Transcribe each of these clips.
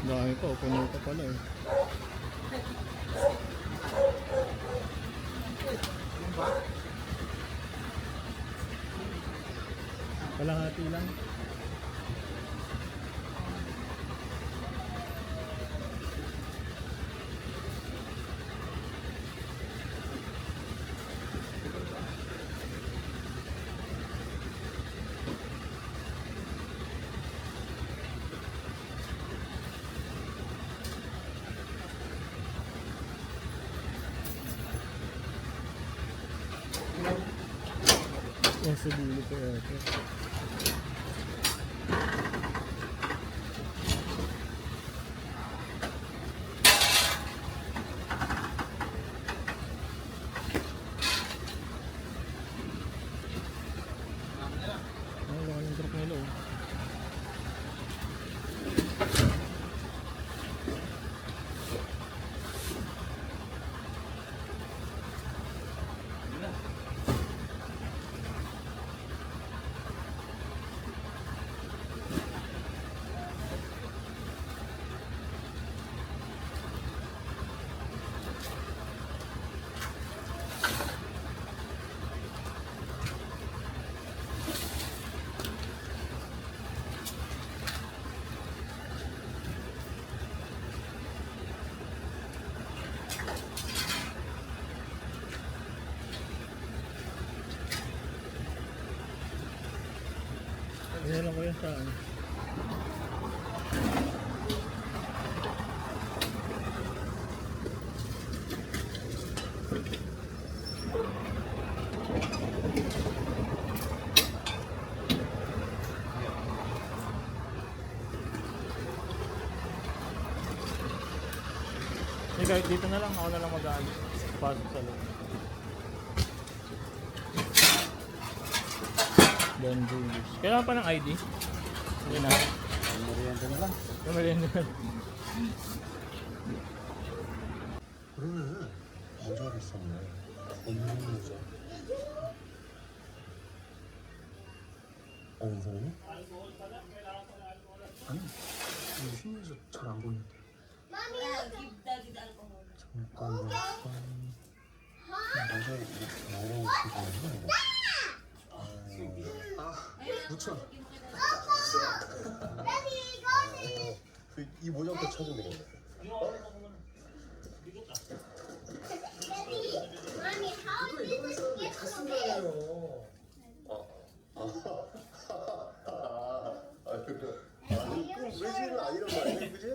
Dami pa, puno pa pala eh. Kalahati lang. Yung sa dulo pa yata. Ang laki ng truck nila oh. Yan lang ko yan sa ano. Kahit dito na lang, ako na lang mag-aano. Pasok sa loob. Don Julius. Kailangan pa ng ID? Hindi na. merienda na lang. Merienda na. 그러면 모자를 썼네. 없는 모자. 아는 사람이? 아니, 신에서 잘 안 보이는데. 잠깐 모자에 이렇게 뭐라고 쓰고 있나? 무천. 이 모자부터 찾으면 되겠네. 외지는 아니란 말이야, 그지?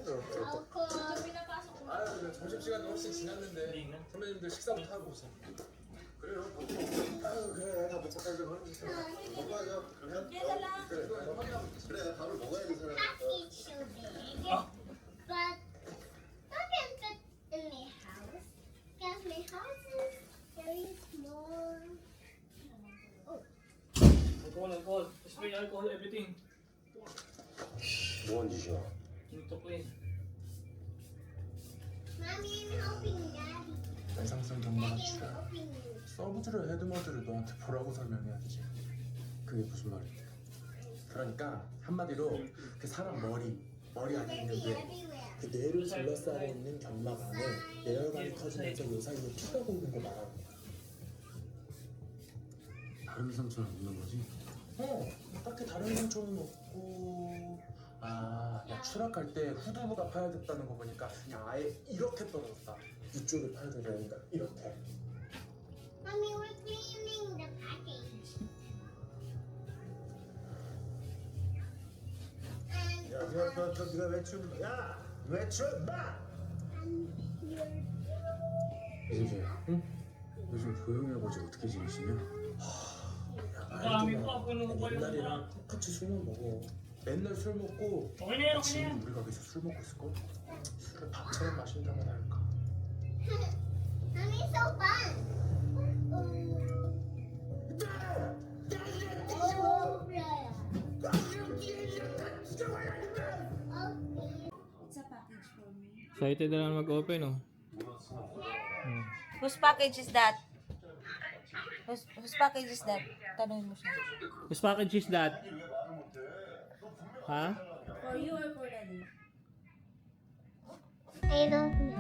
아, 점심시간도 훨씬 지났는데 선배님들 식사부터 하고 오세요. 그래요. 아유, 그래, 다 못착한 좀 하면서 먹어야죠. 그러면 그래, 그래, 밥을 먹어야 돼 사람. But I can fit in my house because my house is very small. Alcohol. Spray alcohol, everything. 뭐한 짓이야? Need to clean. Mommy, I'm helping Daddy. 외상성 Daddy, 경마가 I'm 추가. helping you. 서브드를 헤드머드를 너한테 뭐라고 설명해야 되지? 그게 무슨 말인데? 그러니까 한마디로 그 사람 머리 안에 있는 Dirty 게 everywhere. 그 뇌를 둘러싸고 있는 견막 안에 내열관이 터지면서 요 사이에 피가 고이는 거 말하는 거야. 다른 이상처럼 없는 거지? 딱히 다른 상처는 없고 야 추락할 때 후두부가 파열됐다는 거 보니까 그냥 아예 이렇게 떨어졌다. 이쪽에 파열되니까 이렇게. Mommy, we're cleaning the package. And 네가 외출, 야! 외출, 마! you're 이제야, 응? 요즘 보영이 아버지 어떻게 지내시냐? 옛날이랑 똑같이 술만 먹어. 맨날 술 먹고 지금 우리가 여기서 술 먹고 있을걸? 술을 밥처럼 마신다고 할까? Mommy's so fun. Oh, Brian. It's a package for me. Excited na lang mag-open oh. Whose package is that? Whose package is that? Tanungin mo siya. Whose package is that? Ha? For you or for Daddy? I don't know.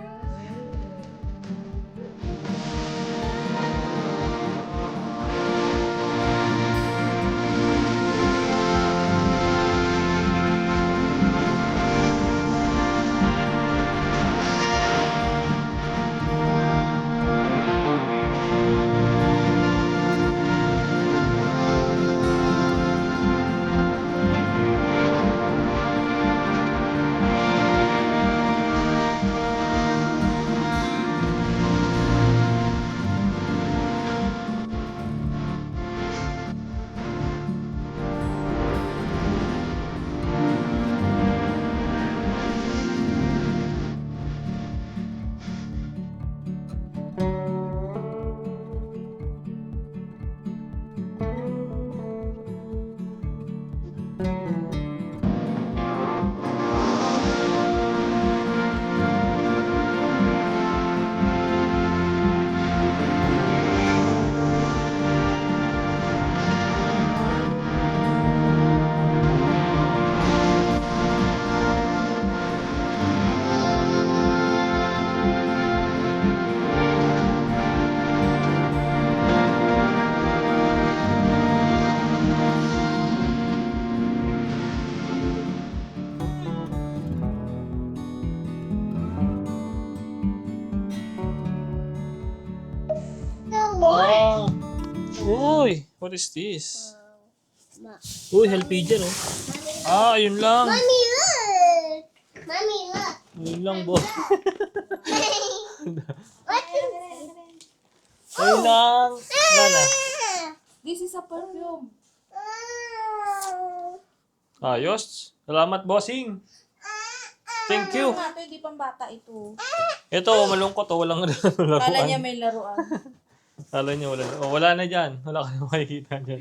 Ah. Uy, what is this? Uy, Helpiger oh. Ah, ayun lang. Mommy, look! Mommy, look! Ayun lang, boss. What is Ayun lang. Nana. This is a perfume. Ayos. Salamat, bossing. Thank you. Ito, hindi pang bata ito. Ito, malungkot oh. Walang Kala niya laruan. may laruan. Kala niya wala. Oh, wala na dyan. Wala ka na makikita dyan.